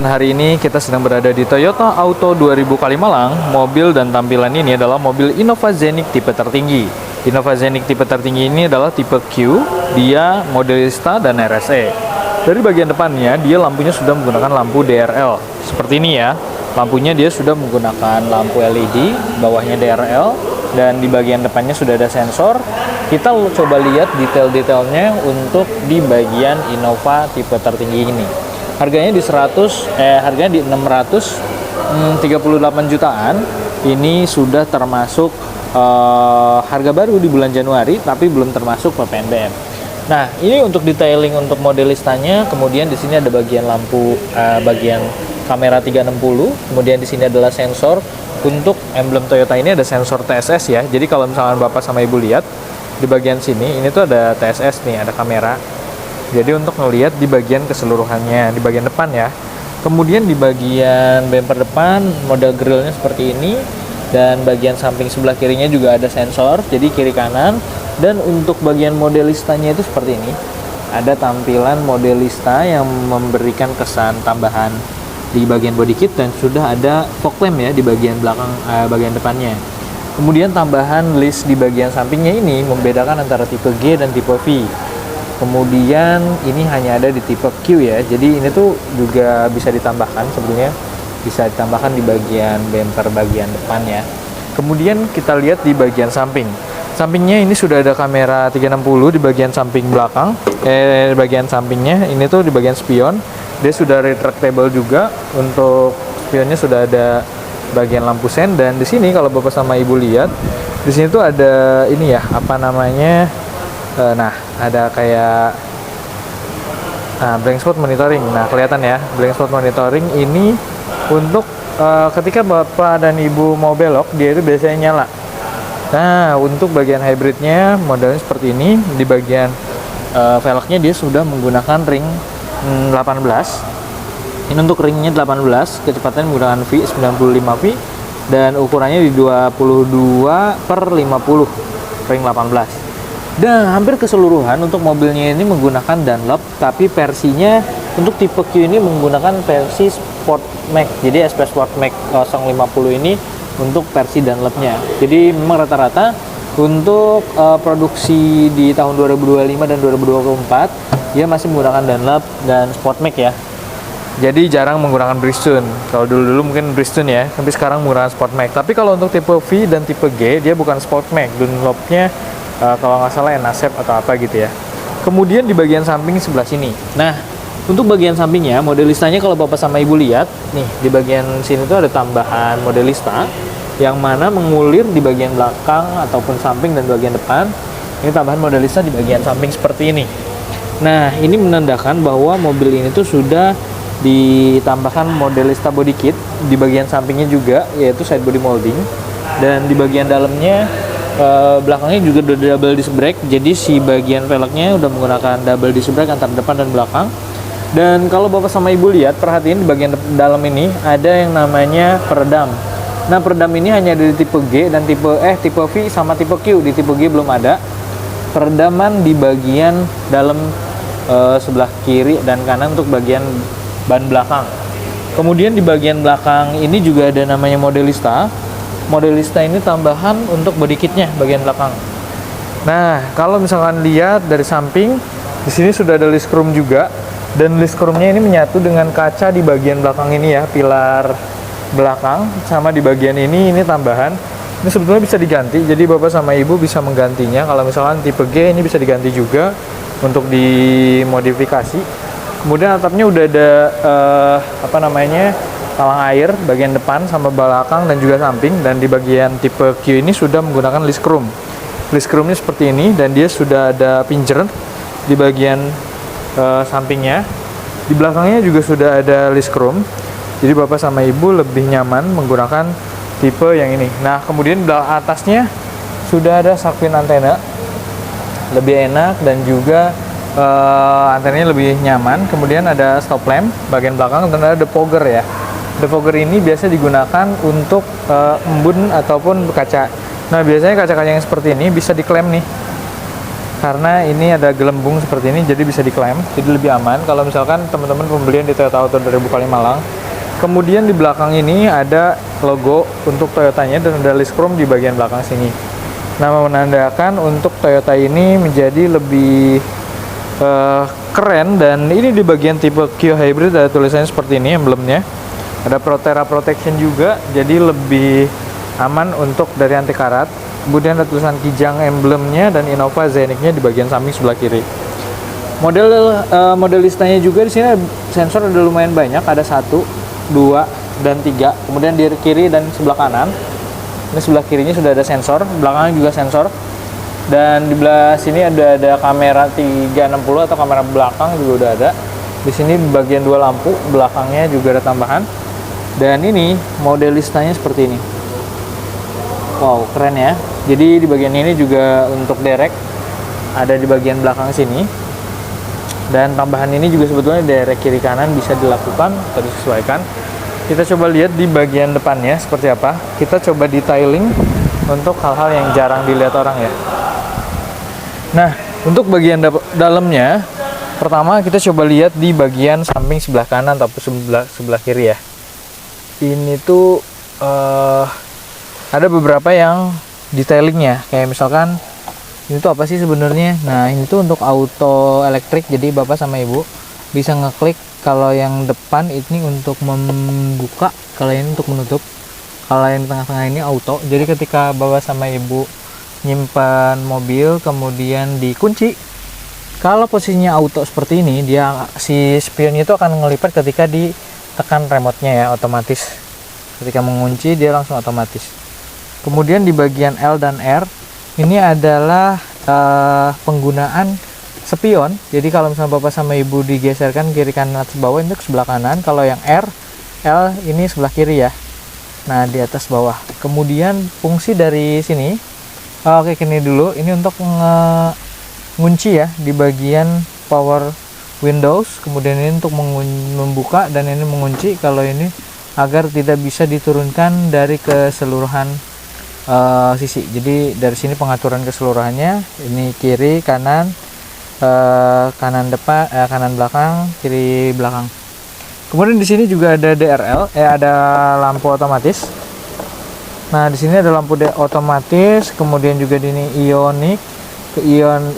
Hari ini kita sedang berada di Toyota Auto 2000 Kalimalang. Mobil dan tampilan ini adalah mobil Innova Zenix tipe tertinggi. Innova Zenix tipe tertinggi ini adalah tipe Q, dia modelista dan RSE. Dari bagian depannya, dia lampunya sudah menggunakan lampu DRL. Seperti ini ya, lampunya dia sudah menggunakan lampu LED, bawahnya DRL, dan di bagian depannya sudah ada sensor. Kita coba lihat detail-detailnya untuk di bagian Innova tipe tertinggi ini. Harganya di 638 jutaan. Ini sudah termasuk harga baru di bulan Januari, tapi belum termasuk PPNBM. Nah, ini untuk detailing untuk modelistanya. Kemudian di sini ada bagian lampu, bagian kamera 360. Kemudian di sini adalah sensor. Untuk emblem Toyota ini ada sensor TSS ya. Jadi kalau misalkan Bapak sama Ibu lihat di bagian sini, ini tuh ada TSS nih, ada kamera. Jadi untuk ngelihat di bagian keseluruhannya, di bagian depan ya. Kemudian di bagian bumper depan, model grillnya seperti ini. Dan bagian samping sebelah kirinya juga ada sensor, jadi kiri kanan. Dan untuk bagian modelistanya itu seperti ini. Ada tampilan modelista yang memberikan kesan tambahan di bagian body kit. Dan sudah ada fog lamp ya di bagian belakang, bagian depannya. Kemudian tambahan list di bagian sampingnya ini membedakan antara tipe G dan tipe V. Kemudian ini hanya ada di tipe Q ya, jadi ini tuh juga bisa ditambahkan, sebetulnya bisa ditambahkan di bagian bumper bagian depan ya. Kemudian kita lihat di bagian samping. Sampingnya ini sudah ada kamera 360 di bagian samping belakang, bagian sampingnya ini tuh di bagian spion. Dia sudah retractable juga, untuk spionnya sudah ada bagian lampu sen. Dan di sini kalau Bapak sama Ibu lihat, di sini tuh ada ini ya, apa namanya? Nah, ada kayak blind spot monitoring. Nah, kelihatan ya, blind spot monitoring ini untuk ketika Bapak dan Ibu mau belok, dia itu biasanya nyala. Nah, untuk bagian hybridnya modelnya seperti ini. Di bagian velgnya dia sudah menggunakan ring 18. Ini untuk ringnya 18, kecepatannya menggunakan V 95V, dan ukurannya di 22/50 ring 18. Dan hampir keseluruhan untuk mobilnya ini menggunakan Dunlop, tapi versinya untuk tipe Q ini menggunakan versi Sport Max. Jadi SP Sport Max 050 ini untuk versi Dunlopnya. Jadi memang rata-rata untuk produksi di tahun 2025 dan 2024 dia masih menggunakan Dunlop dan Sport Max ya. Jadi jarang menggunakan Bridgestone. Kalau dulu mungkin Bridgestone ya, tapi sekarang menggunakan Sport Max. Tapi kalau untuk tipe V dan tipe G dia bukan Sport Max, Dunlopnya kalau nggak salah Enacep atau apa gitu ya. Kemudian di bagian samping sebelah sini. Nah, untuk bagian sampingnya, modelistanya kalau Bapak sama Ibu lihat, nih di bagian sini tuh ada tambahan modelista yang mana mengulir di bagian belakang ataupun samping dan bagian depan. Ini tambahan modelista di bagian samping seperti ini. Nah, ini menandakan bahwa mobil ini tuh sudah ditambahkan modelista body kit di bagian sampingnya juga, yaitu side body molding. Dan di bagian dalamnya belakangnya juga udah double disc brake, jadi si bagian velgnya udah menggunakan double disc brake antara depan dan belakang. Dan kalau Bapak sama Ibu lihat, perhatiin di bagian dalam ini ada yang namanya peredam. Nah, peredam ini hanya ada di tipe G dan tipe V sama tipe Q. Di tipe G belum ada peredaman di bagian dalam sebelah kiri dan kanan untuk bagian ban belakang. Kemudian di bagian belakang ini juga ada namanya modelista. Modelista ini tambahan untuk body kitnya bagian belakang. Nah, kalau misalkan lihat dari samping, di sini sudah ada list chrome juga, dan list chrome-nya ini menyatu dengan kaca di bagian belakang ini ya, pilar belakang sama di bagian ini tambahan. Ini sebetulnya bisa diganti, jadi Bapak sama Ibu bisa menggantinya. Kalau misalkan tipe G ini bisa diganti juga untuk dimodifikasi. Kemudian atapnya udah ada talang air bagian depan sama belakang dan juga samping. Dan di bagian tipe Q ini sudah menggunakan list chrome. List chrome-nya seperti ini, dan dia sudah ada pincher di bagian sampingnya. Di belakangnya juga sudah ada list chrome. Jadi Bapak sama Ibu lebih nyaman menggunakan tipe yang ini. Nah, kemudian di atasnya sudah ada shark fin antena, lebih enak dan juga antenanya lebih nyaman. Kemudian ada stop lamp bagian belakang dan ada defogger ya. Defogger ini biasa digunakan untuk embun ataupun kaca. Nah, biasanya kaca-kaca yang seperti ini bisa diklaim nih. karena ini ada gelembung seperti ini, jadi bisa diklaim, jadi lebih aman kalau misalkan teman-teman pembelian di Toyota Auto 2000 Kalimalang. Kemudian di belakang ini ada logo untuk Toyotanya dan ada list chrome di bagian belakang sini. Nah, menandakan untuk Toyota ini menjadi lebih keren, dan ini di bagian tipe Q Hybrid ada tulisannya seperti ini emblemnya. Ada Protera Protection juga, jadi lebih aman untuk dari anti karat. Kemudian ada tulisan Kijang emblemnya dan Innova Zenicnya di bagian samping sebelah kiri. Model listanya juga di sini sensor ada lumayan banyak, ada 1, 2, dan 3. Kemudian di kiri dan sebelah kanan. Ini sebelah kirinya sudah ada sensor, belakangnya juga sensor. Dan di belah sini ada kamera 360 atau kamera belakang juga udah ada. Di sini bagian 2 lampu, belakangnya juga ada tambahan. Dan ini model listanya seperti ini. Wow, keren ya. Jadi di bagian ini juga untuk derek ada di bagian belakang sini. Dan tambahan ini juga sebetulnya derek kiri kanan bisa dilakukan atau disesuaikan. Kita coba lihat di bagian depannya seperti apa. Kita coba detailing untuk hal-hal yang jarang dilihat orang ya. Nah, untuk bagian dalamnya, pertama kita coba lihat di bagian samping sebelah kanan atau sebelah kiri ya. Ini tuh ada beberapa yang detailingnya, kayak misalkan ini tuh apa sih sebenarnya. Nah, ini tuh untuk auto elektrik, jadi bapak sama ibu bisa ngeklik. Kalau yang depan ini untuk membuka, kalau ini untuk menutup. Kalau yang di tengah-tengah ini auto, jadi ketika bapak sama ibu nyimpan mobil kemudian dikunci, kalau posisinya auto seperti ini, dia si spionnya itu akan ngelipat ketika ditekan remote-nya ya, otomatis. Ketika mengunci dia langsung otomatis. Kemudian di bagian L dan R ini adalah penggunaan spion. Jadi kalau misalnya bapak sama ibu digeserkan kiri kanan atas bawah, ini ke sebelah kanan. Kalau yang R, L ini sebelah kiri ya. Nah, di atas bawah. Kemudian fungsi dari sini, oke, ini dulu. Ini untuk ngunci ya di bagian power Windows. Kemudian ini untuk membuka, dan ini mengunci. Kalau ini agar tidak bisa diturunkan dari keseluruhan sisi. Jadi dari sini pengaturan keseluruhannya. Ini kiri, kanan, kanan depan, kanan belakang, kiri belakang. Kemudian di sini juga ada DRL, ada lampu otomatis. Nah, di sini ada lampu otomatis, kemudian juga di ini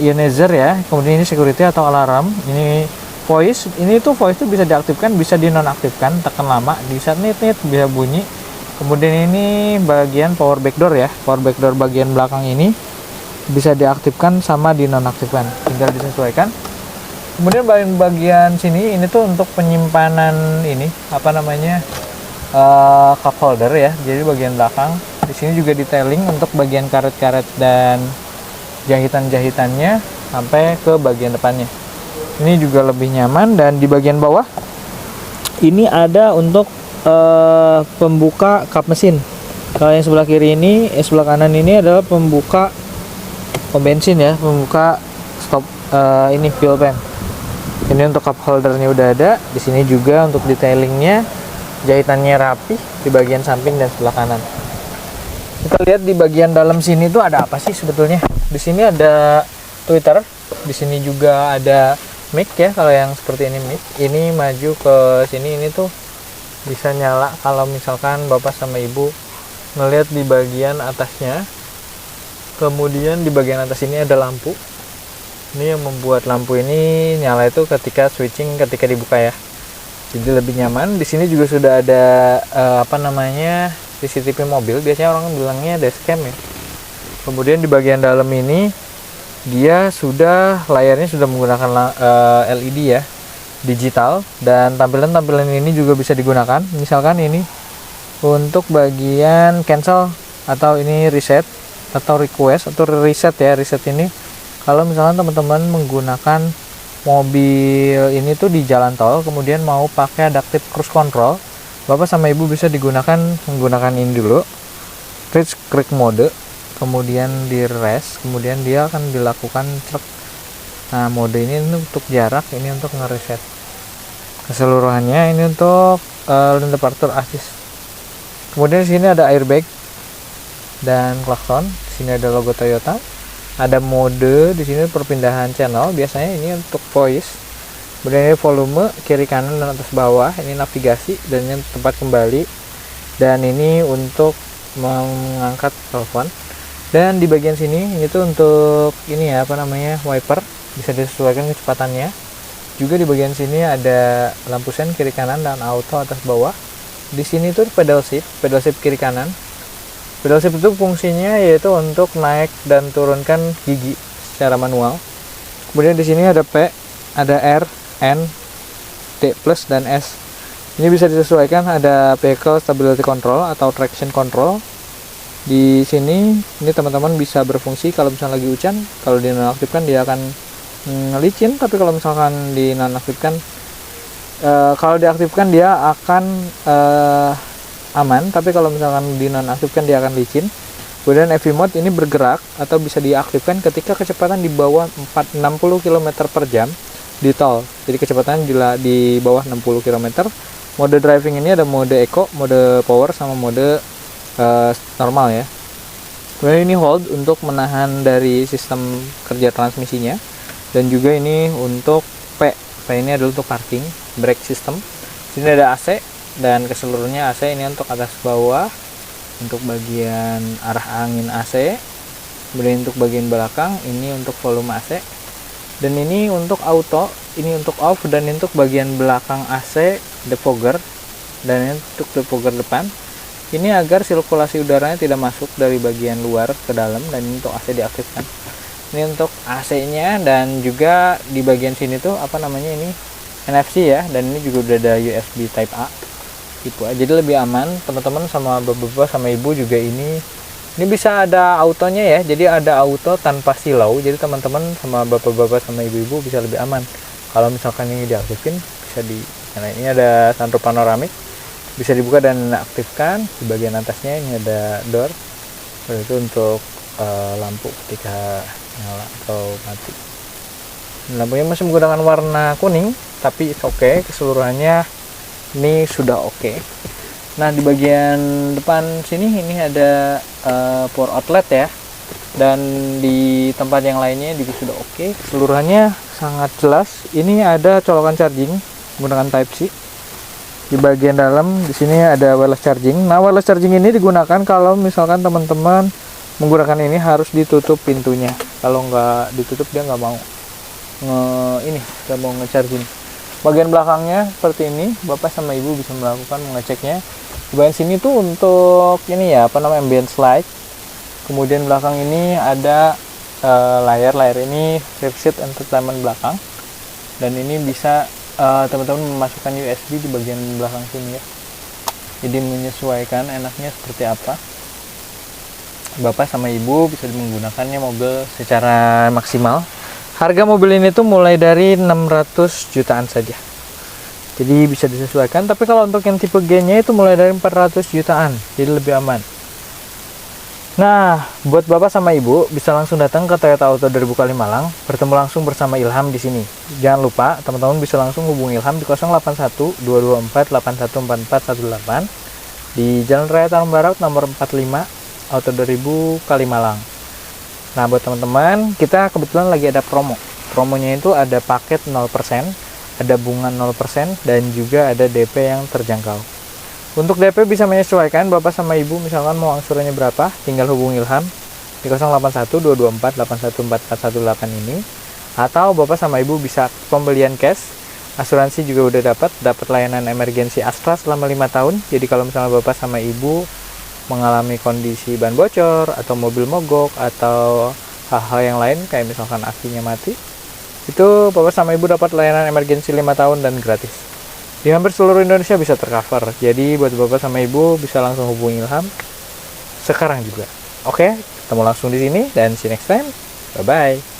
ionizer ya. Kemudian ini security atau alarm. Ini voice. Ini tuh voice itu bisa diaktifkan, bisa dinonaktifkan. Tekan lama, bisa nit bisa bunyi. Kemudian ini bagian power backdoor ya. Power backdoor bagian belakang ini bisa diaktifkan sama dinonaktifkan, tinggal disesuaikan. Kemudian bagian sini ini tuh untuk penyimpanan ini apa namanya, cup holder ya. Jadi bagian belakang di sini juga detailing untuk bagian karet-karet dan jahitan-jahitannya sampai ke bagian depannya. Ini juga lebih nyaman. Dan di bagian bawah ini ada untuk pembuka kap mesin. Kalau yang sebelah kiri ini, sebelah kanan ini adalah pembuka pom bensin ya, pembuka stop ini fuel pan. Ini untuk cup holdernya udah ada. Di sini juga untuk detailingnya, jahitannya rapi di bagian samping dan sebelah kanan. Kita lihat di bagian dalam sini tuh ada apa sih sebetulnya. Di sini ada Twitter, di sini juga ada mic ya. Kalau yang seperti ini mic, ini maju ke sini, ini tuh bisa nyala kalau misalkan bapak sama ibu ngelihat di bagian atasnya. Kemudian di bagian atas ini ada lampu. Ini yang membuat lampu ini nyala itu ketika switching, ketika dibuka ya. Jadi lebih nyaman. Di sini juga sudah ada apa namanya, CCTV mobil. Biasanya orang bilangnya dashcam ya. Kemudian di bagian dalam ini dia sudah layarnya sudah menggunakan LED ya, digital. Dan tampilan-tampilan ini juga bisa digunakan. Misalkan ini untuk bagian cancel, atau ini reset, atau request, atau reset ya. Reset ini kalau misalkan teman-teman menggunakan mobil ini tuh di jalan tol, kemudian mau pakai adaptive cruise control, bapak sama ibu bisa menggunakan ini dulu, reach quick mode, kemudian di rest, kemudian dia akan dilakukan truk. Nah, mode ini untuk jarak, ini untuk ngereset keseluruhannya, ini untuk lane departure assist. Kemudian di sini ada airbag dan klakson. Di sini ada logo Toyota. Ada mode di sini perpindahan channel, biasanya ini untuk voice. Kemudian ini volume kiri kanan dan atas bawah, ini navigasi dan ini tempat kembali. Dan ini untuk mengangkat telepon. Dan di bagian sini itu untuk ini ya, apa namanya, wiper, bisa disesuaikan kecepatannya. Juga di bagian sini ada lampu sen kiri kanan dan auto atas bawah. Di sini tuh pedal shift kiri kanan. Pedal shift itu fungsinya yaitu untuk naik dan turunkan gigi secara manual. Kemudian di sini ada P, ada R, N, D plus dan S. Ini bisa disesuaikan, ada vehicle stability control atau traction control. Di sini ini teman-teman bisa berfungsi kalau misalnya lagi hujan, kalau dinonaktifkan dia akan licin, tapi kalau misalkan dinonaktifkan kalau diaktifkan dia akan aman, tapi kalau misalkan dinonaktifkan dia akan licin. Kemudian EV mode ini bergerak atau bisa diaktifkan ketika kecepatan di bawah 60 km per jam di tol. Jadi kecepatan di bawah 60 km. Mode driving ini ada mode eco, mode power, sama mode normal ya. Kemudian ini hold untuk menahan dari sistem kerja transmisinya. Dan juga ini untuk P ini adalah untuk parking, brake system. Sini ada AC dan keseluruhannya AC ini untuk atas bawah, untuk bagian arah angin AC. Kemudian untuk bagian belakang ini untuk volume AC. Dan ini untuk auto, ini untuk off, dan ini untuk bagian belakang AC defogger, dan ini untuk defogger depan. Ini agar sirkulasi udaranya tidak masuk dari bagian luar ke dalam, dan ini untuk AC diaktifkan. Ini untuk AC-nya, dan juga di bagian sini tuh apa namanya, ini NFC ya, dan ini juga udah ada USB Type A gitu. Jadi lebih aman teman-teman, sama bapak-bapak sama ibu juga ini bisa ada autonya ya, jadi ada auto tanpa silau, jadi teman-teman sama bapak-bapak sama ibu-ibu bisa lebih aman. Kalau misalkan ini diaktifin, bisa ini ada sunroof panoramik, bisa dibuka dan aktifkan. Di bagian atasnya ini ada door, itu untuk lampu ketika nyala atau mati. Lampunya masih menggunakan warna kuning, tapi oke, keseluruhannya ini sudah oke. Nah, di bagian depan sini ini ada power outlet ya, dan di tempat yang lainnya juga sudah oke. Keseluruhannya sangat jelas. Ini ada colokan charging menggunakan Type C. Di bagian dalam di sini ada wireless charging. Nah, wireless charging ini digunakan kalau misalkan teman-teman menggunakan ini harus ditutup pintunya. Kalau nggak ditutup dia nggak mau nggak mau nge-charging. Bagian belakangnya seperti ini, bapak sama ibu bisa melakukan mengeceknya. Di bagian sini tuh untuk ini ya, apa namanya, ambience light. Kemudian belakang ini ada layar ini rear seat entertainment belakang, dan ini bisa teman-teman memasukkan USB di bagian belakang sini ya. Jadi menyesuaikan enaknya seperti apa. Bapak sama ibu bisa menggunakannya mobil secara maksimal. Harga mobil ini tuh mulai dari 600 jutaan saja. Jadi bisa disesuaikan, tapi kalau untuk yang tipe G-nya itu mulai dari 400 jutaan. Jadi lebih aman. Nah, buat bapak sama ibu bisa langsung datang ke Toyota Auto dari Kalimalang, bertemu langsung bersama Ilham di sini. Jangan lupa teman-teman bisa langsung hubungi Ilham di 081 224 814418 di Jalan Raya Tarum Barat nomor 45 Auto 2000 Kalimalang. Nah, buat teman-teman, kita kebetulan lagi ada promo. Promonya itu ada paket 0%, ada bunga 0%, dan juga ada DP yang terjangkau. Untuk DP bisa menyesuaikan, bapak sama ibu misalkan mau angsurannya berapa, tinggal hubungi Ilham di 081 224 814418 ini. Atau bapak sama ibu bisa pembelian cash, asuransi juga udah dapat layanan emergency Astra selama 5 tahun. Jadi kalau misalnya bapak sama ibu mengalami kondisi ban bocor atau mobil mogok atau hal-hal yang lain kayak misalkan akinya mati, itu bapak sama ibu dapat layanan emergency 5 tahun dan gratis. Di hampir seluruh Indonesia bisa tercover. Jadi buat bapak sama ibu bisa langsung hubungi Ilham sekarang juga. Oke, ketemu langsung di sini dan see you next time. Bye bye.